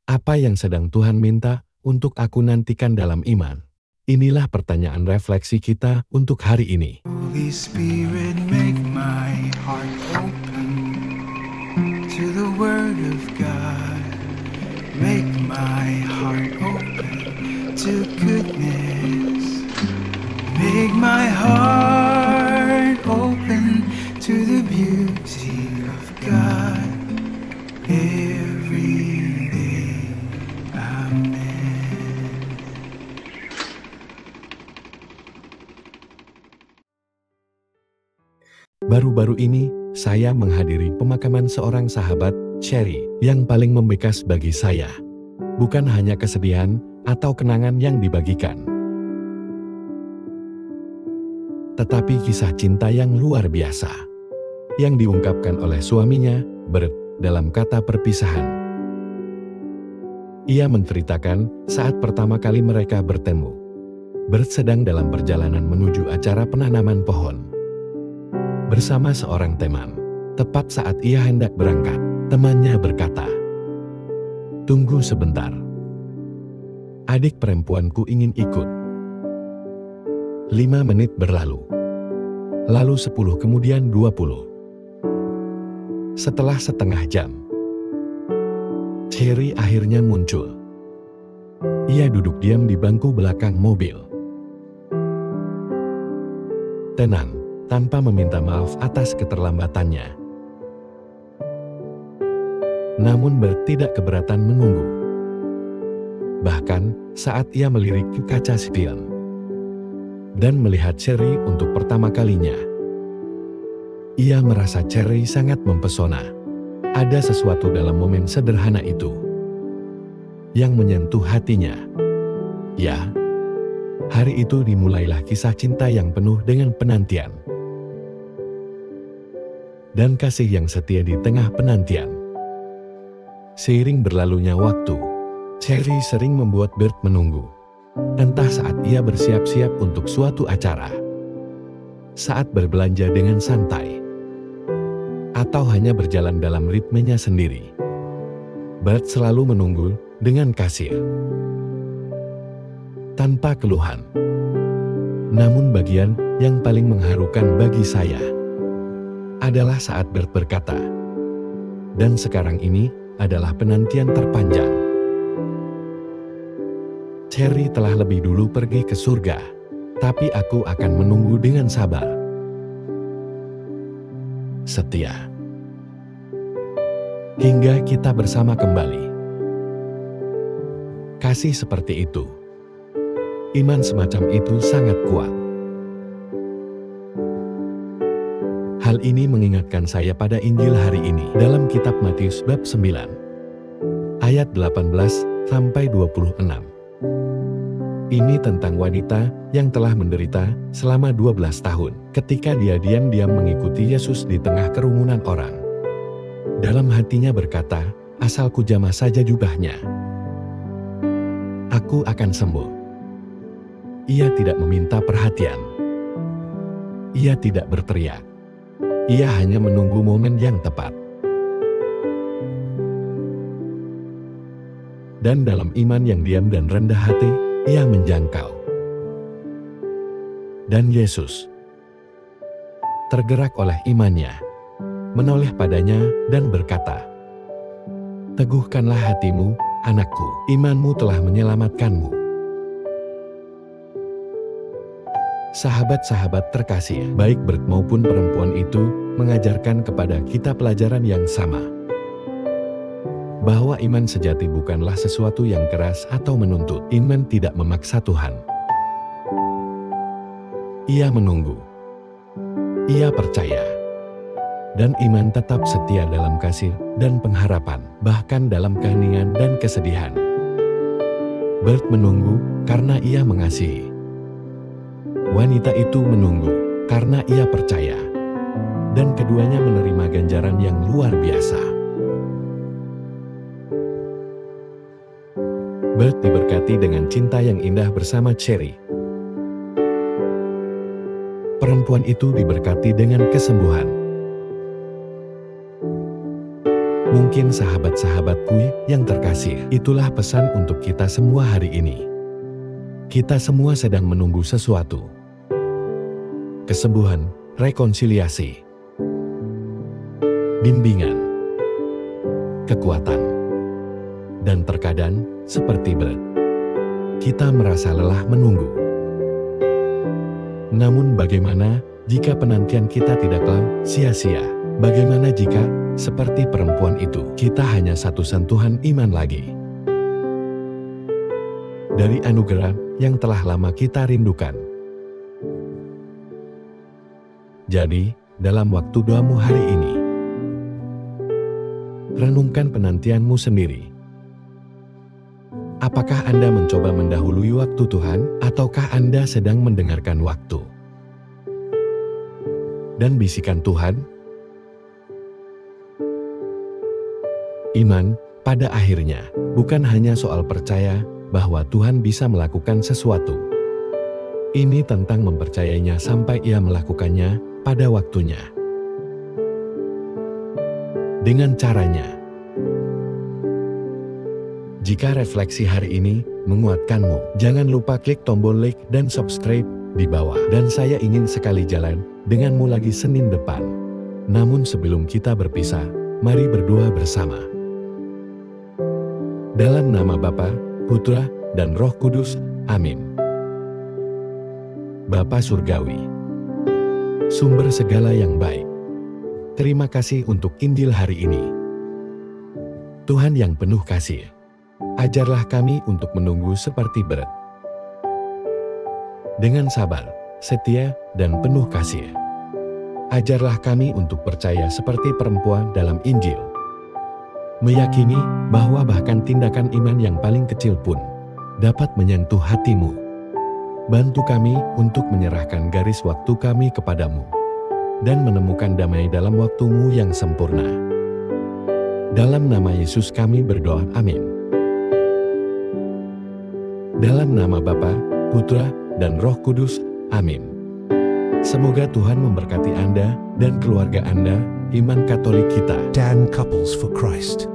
Apa yang sedang Tuhan minta untuk aku nantikan dalam iman? Inilah pertanyaan refleksi kita untuk hari ini. Holy Spirit, make my heart open to the Word of God. Make my heart open to goodness. Make my heart open to the beauty of God every day. Amen. Baru-baru ini, saya menghadiri pemakaman seorang sahabat, Cherry, yang paling membekas bagi saya. Bukan hanya kesedihan atau kenangan yang dibagikan, tetapi kisah cinta yang luar biasa, yang diungkapkan oleh suaminya, Bert, dalam kata perpisahan. Ia menceritakan saat pertama kali mereka bertemu. Bert sedang dalam perjalanan menuju acara penanaman pohon bersama seorang teman. Tepat saat ia hendak berangkat, temannya berkata, "Tunggu sebentar. Adik perempuanku ingin ikut." 5 menit berlalu. Lalu 10, kemudian 20. Setelah setengah jam, Cherry akhirnya muncul. Ia duduk diam di bangku belakang mobil. Tenang, tanpa meminta maaf atas keterlambatannya. Namun Bert tidak keberatan menunggu. Bahkan saat ia melirik ke kaca spion dan melihat Cherry untuk pertama kalinya, ia merasa Cherry sangat mempesona. Ada sesuatu dalam momen sederhana itu yang menyentuh hatinya. Ya, hari itu dimulailah kisah cinta yang penuh dengan penantian dan kasih yang setia di tengah penantian. Seiring berlalunya waktu, Cherry sering membuat Bert menunggu. Entah saat ia bersiap-siap untuk suatu acara, saat berbelanja dengan santai, atau hanya berjalan dalam ritmenya sendiri. Bert selalu menunggu dengan kasih, tanpa keluhan. Namun bagian yang paling mengharukan bagi saya adalah saat Bert berkata, "Dan sekarang ini adalah penantian terpanjang. Cherry telah lebih dulu pergi ke surga, tapi aku akan menunggu dengan sabar, setia, hingga kita bersama kembali." Kasih seperti itu, iman semacam itu sangat kuat. Hal ini mengingatkan saya pada Injil hari ini dalam kitab Matius bab 9, ayat 18-26. Ini tentang wanita yang telah menderita selama 12 tahun ketika dia diam-diam mengikuti Yesus di tengah kerumunan orang. Dalam hatinya berkata, "Asal ku jamah saja jubahnya, aku akan sembuh." Ia tidak meminta perhatian. Ia tidak berteriak. Ia hanya menunggu momen yang tepat. Dan dalam iman yang diam dan rendah hati, ia menjangkau. Dan Yesus tergerak oleh imannya, menoleh padanya dan berkata, "Teguhkanlah hatimu, anakku, imanmu telah menyelamatkanmu." Sahabat-sahabat terkasih, baik Bert maupun perempuan itu mengajarkan kepada kita pelajaran yang sama, bahwa iman sejati bukanlah sesuatu yang keras atau menuntut. Iman tidak memaksa Tuhan. Ia menunggu. Ia percaya. Dan iman tetap setia dalam kasih dan pengharapan, bahkan dalam keheningan dan kesedihan. Bert menunggu karena ia mengasihi. Wanita itu menunggu karena ia percaya, dan keduanya menerima ganjaran yang luar biasa. Bert diberkati dengan cinta yang indah bersama Cherry. Perempuan itu diberkati dengan kesembuhan. Mungkin sahabat-sahabatku yang terkasih, itulah pesan untuk kita semua hari ini. Kita semua sedang menunggu sesuatu. Kesembuhan, rekonsiliasi, bimbingan, kekuatan, dan terkadang seperti berat, kita merasa lelah menunggu. Namun bagaimana jika penantian kita tidaklah sia-sia? Bagaimana jika, seperti perempuan itu, kita hanya satu sentuhan iman lagi dari anugerah yang telah lama kita rindukan? Jadi, dalam waktu doamu hari ini, renungkan penantianmu sendiri. Apakah Anda mencoba mendahului waktu Tuhan, ataukah Anda sedang mendengarkan waktu dan bisikan Tuhan? Iman, pada akhirnya, bukan hanya soal percaya bahwa Tuhan bisa melakukan sesuatu. Ini tentang mempercayainya sampai Ia melakukannya pada waktunya. Dengan caranya. Jika refleksi hari ini menguatkanmu, jangan lupa klik tombol like dan subscribe di bawah. Dan saya ingin sekali jalan denganmu lagi Senin depan. Namun sebelum kita berpisah, mari berdoa bersama. Dalam nama Bapa, Putra, dan Roh Kudus, amin. Bapa Surgawi, sumber segala yang baik, terima kasih untuk Injil hari ini. Tuhan yang penuh kasih, ajarlah kami untuk menunggu seperti berat, dengan sabar, setia, dan penuh kasih. Ajarlah kami untuk percaya seperti perempuan dalam Injil, meyakini bahwa bahkan tindakan iman yang paling kecil pun dapat menyentuh hatimu. Bantu kami untuk menyerahkan garis waktu kami kepadamu dan menemukan damai dalam waktumu yang sempurna. Dalam nama Yesus kami berdoa, amin. Dalam nama Bapa, Putra, dan Roh Kudus, amin. Semoga Tuhan memberkati Anda dan keluarga Anda, iman Katolik kita. Dan Couples for Christ.